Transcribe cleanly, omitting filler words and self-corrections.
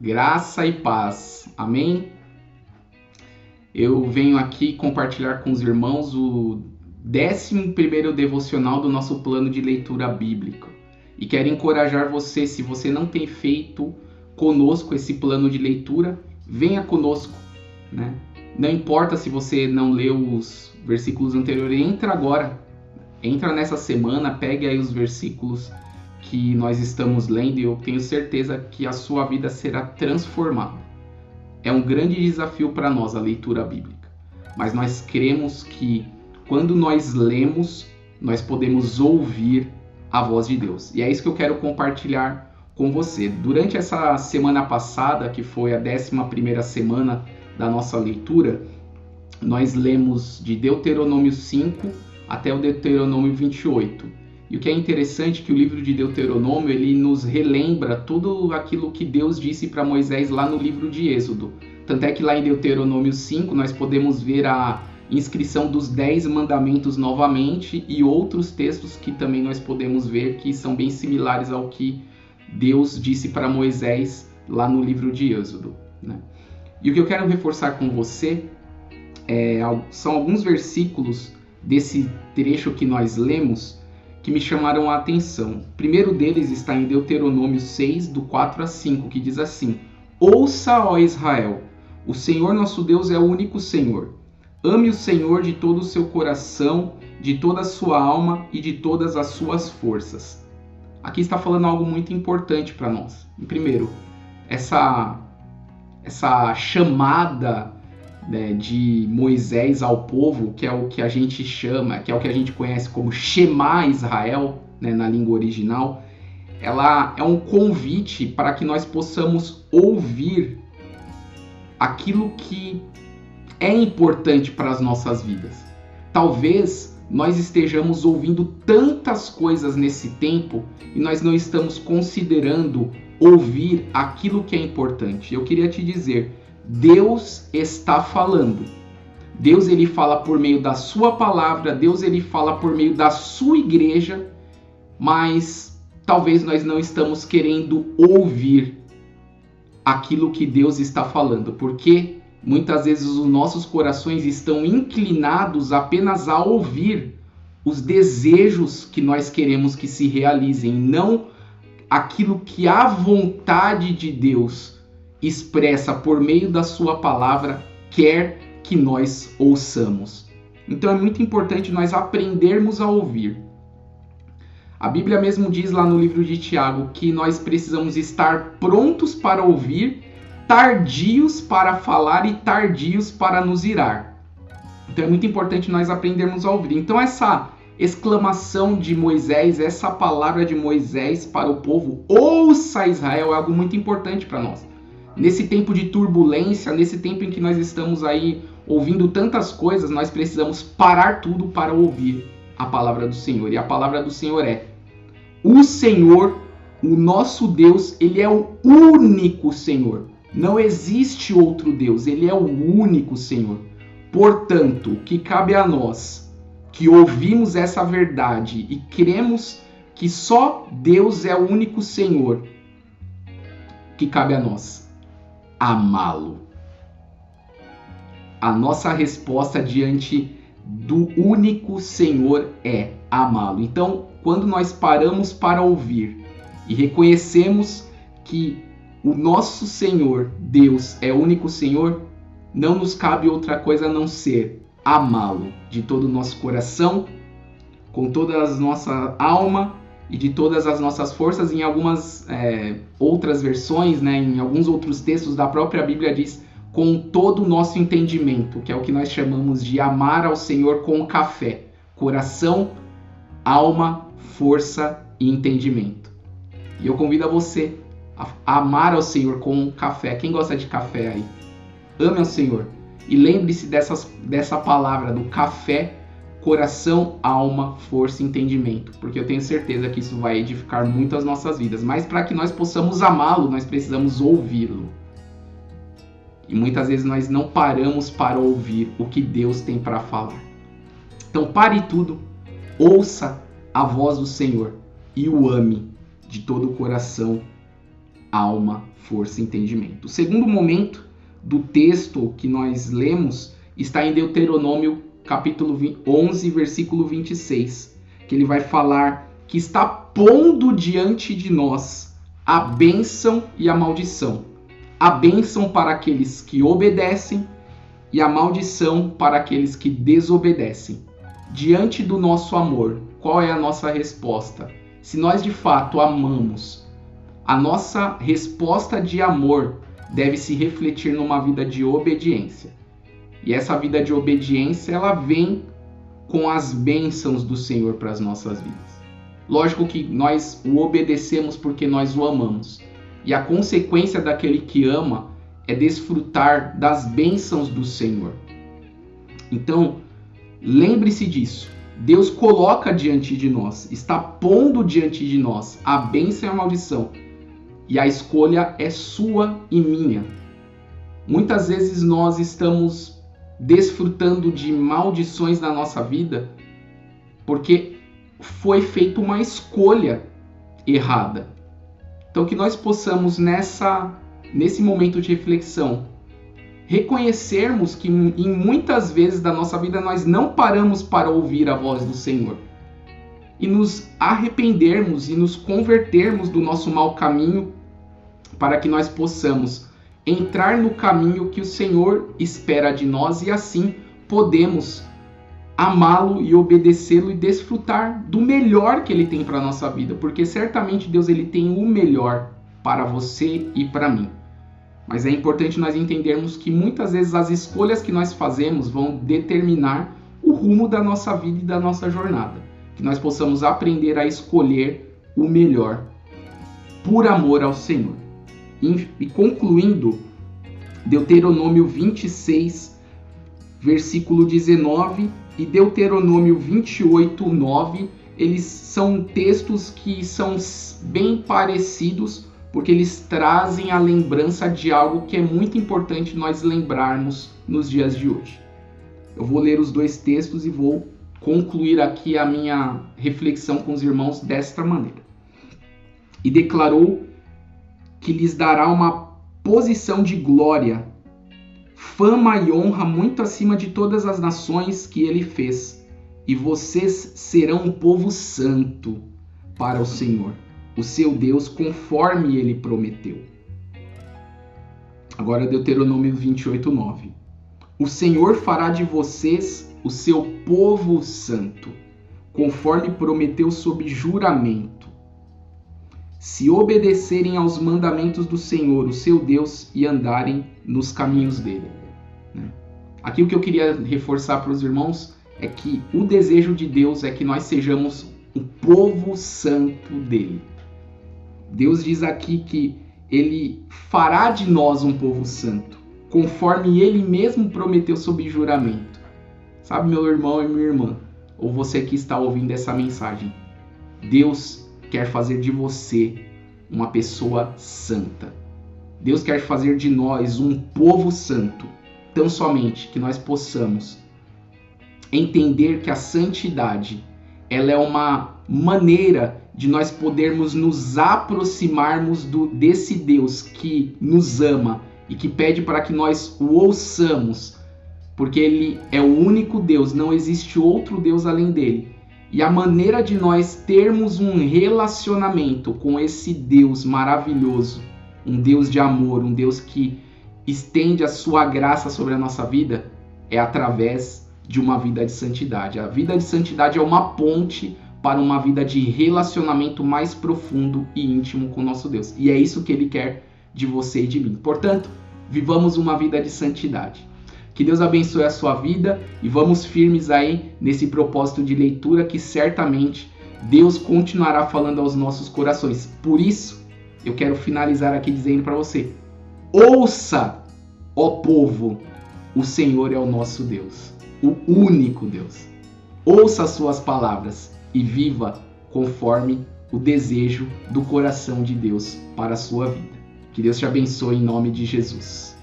Graça e paz. Amém? Eu venho aqui compartilhar com os irmãos o 11º devocional do nosso plano de leitura bíblica. E quero encorajar você, se você não tem feito conosco esse plano de leitura, venha conosco, né? Não importa se você não leu os versículos anteriores, entra agora. Entra nessa semana, pegue aí os versículos que nós estamos lendo e eu tenho certeza que a sua vida será transformada. É um grande desafio para nós a leitura bíblica, mas nós cremos que quando nós lemos, nós podemos ouvir a voz de Deus. E é isso que eu quero compartilhar com você. Durante essa semana passada, que foi a 11ª semana da nossa leitura, nós lemos de Deuteronômio 5 até o Deuteronômio 28. E o que é interessante é que o livro de Deuteronômio ele nos relembra tudo aquilo que Deus disse para Moisés lá no livro de Êxodo. Tanto é que lá em Deuteronômio 5 nós podemos ver a inscrição dos 10 mandamentos novamente e outros textos que também nós podemos ver que são bem similares ao que Deus disse para Moisés lá no livro de Êxodo, né? E o que eu quero reforçar com você são alguns versículos desse trecho que nós lemos que me chamaram a atenção. O primeiro deles está em Deuteronômio 6, do 4 a 5, que diz assim: Ouça, ó Israel, o Senhor nosso Deus é o único Senhor. Ame o Senhor de todo o seu coração, de toda a sua alma e de todas as suas forças. Aqui está falando algo muito importante para nós. Primeiro, essa chamada de Moisés ao povo, que é o que a gente chama, que é o que a gente conhece como Shema Israel, né, na língua original, ela é um convite para que nós possamos ouvir aquilo que é importante para as nossas vidas. Talvez nós estejamos ouvindo tantas coisas nesse tempo e nós não estamos considerando ouvir aquilo que é importante. Eu queria te dizer, Deus está falando. Deus ele fala por meio da sua palavra, Deus ele fala por meio da sua igreja, mas talvez nós não estamos querendo ouvir aquilo que Deus está falando, porque muitas vezes os nossos corações estão inclinados apenas a ouvir os desejos que nós queremos que se realizem, não aquilo que a vontade de Deus expressa por meio da sua palavra quer que nós ouçamos. Então é muito importante nós aprendermos a ouvir. A Bíblia mesmo diz lá no livro de Tiago que nós precisamos estar prontos para ouvir, tardios para falar e tardios para nos irar. Então é muito importante nós aprendermos a ouvir. Então essa exclamação de Moisés, essa palavra de Moisés para o povo, ouça Israel, é algo muito importante para nós. Nesse tempo de turbulência, nesse tempo em que nós estamos aí ouvindo tantas coisas, nós precisamos parar tudo para ouvir a palavra do Senhor. E a palavra do Senhor é: o Senhor, o nosso Deus, ele é o único Senhor. Não existe outro Deus, ele é o único Senhor. Portanto, o que cabe a nós, que ouvimos essa verdade e cremos que só Deus é o único Senhor, que cabe a nós amá-lo. A nossa resposta diante do único Senhor é amá-lo. Então, quando nós paramos para ouvir e reconhecemos que o nosso Senhor, Deus, é o único Senhor, não nos cabe outra coisa a não ser amá-lo de todo o nosso coração, com toda a nossa alma e de todas as nossas forças. Em algumas outras versões, né, em alguns outros textos da própria Bíblia diz com todo o nosso entendimento, que é o que nós chamamos de amar ao Senhor com café, coração, alma, força e entendimento. E eu convido a você a amar ao Senhor com café. Quem gosta de café aí? Ame ao Senhor. E lembre-se dessa palavra, do café, coração, alma, força e entendimento, porque eu tenho certeza que isso vai edificar muito as nossas vidas. Mas para que nós possamos amá-lo, nós precisamos ouvi-lo. E muitas vezes nós não paramos para ouvir o que Deus tem para falar. Então pare tudo, ouça a voz do Senhor e o ame de todo o coração, alma, força e entendimento. O segundo momento do texto que nós lemos está em Deuteronômio capítulo 11, versículo 26, que ele vai falar que está pondo diante de nós a bênção e a maldição. A bênção para aqueles que obedecem e a maldição para aqueles que desobedecem. Diante do nosso amor, qual é a nossa resposta? Se nós de fato amamos, a nossa resposta de amor deve se refletir numa vida de obediência. E essa vida de obediência, ela vem com as bênçãos do Senhor para as nossas vidas. Lógico que nós o obedecemos porque nós o amamos. E a consequência daquele que ama é desfrutar das bênçãos do Senhor. Então, lembre-se disso. Deus coloca diante de nós, está pondo diante de nós a bênção e a maldição. E a escolha é sua e minha. Muitas vezes nós estamos desfrutando de maldições na nossa vida porque foi feita uma escolha errada. Então que nós possamos nesse momento de reflexão reconhecermos que em muitas vezes da nossa vida nós não paramos para ouvir a voz do Senhor e nos arrependermos e nos convertermos do nosso mau caminho para que nós possamos entrar no caminho que o Senhor espera de nós e assim podemos amá-lo e obedecê-lo e desfrutar do melhor que ele tem para a nossa vida, porque certamente Deus ele tem o melhor para você e para mim. Mas é importante nós entendermos que muitas vezes as escolhas que nós fazemos vão determinar o rumo da nossa vida e da nossa jornada. Que nós possamos aprender a escolher o melhor por amor ao Senhor. E concluindo, Deuteronômio 26, versículo 19 e Deuteronômio 28, 9, eles são textos que são bem parecidos, porque eles trazem a lembrança de algo que é muito importante nós lembrarmos nos dias de hoje. Eu vou ler os dois textos e vou concluir aqui a minha reflexão com os irmãos desta maneira. E declarou que lhes dará uma posição de glória, fama e honra muito acima de todas as nações que ele fez, e vocês serão um povo santo para o Senhor, o seu Deus, conforme ele prometeu. Agora Deuteronômio 28, 9. O Senhor fará de vocês o seu povo santo, conforme prometeu sob juramento, se obedecerem aos mandamentos do Senhor, o seu Deus, e andarem nos caminhos dele. Aqui o que eu queria reforçar para os irmãos é que o desejo de Deus é que nós sejamos o povo santo dele. Deus diz aqui que ele fará de nós um povo santo, conforme ele mesmo prometeu sob juramento. Sabe, meu irmão e minha irmã, ou você que está ouvindo essa mensagem, Deus quer fazer de você uma pessoa santa. Deus quer fazer de nós um povo santo, tão somente que nós possamos entender que a santidade, ela é uma maneira de nós podermos nos aproximarmos desse Deus que nos ama e que pede para que nós o ouçamos, porque ele é o único Deus, não existe outro Deus além dele. E a maneira de nós termos um relacionamento com esse Deus maravilhoso, um Deus de amor, um Deus que estende a sua graça sobre a nossa vida, é através de uma vida de santidade. A vida de santidade é uma ponte para uma vida de relacionamento mais profundo e íntimo com o nosso Deus. E é isso que ele quer de você e de mim. Portanto, vivamos uma vida de santidade. Que Deus abençoe a sua vida e vamos firmes aí nesse propósito de leitura que certamente Deus continuará falando aos nossos corações. Por isso, eu quero finalizar aqui dizendo para você: ouça, ó povo, o Senhor é o nosso Deus, o único Deus. Ouça as suas palavras e viva conforme o desejo do coração de Deus para a sua vida. Que Deus te abençoe em nome de Jesus.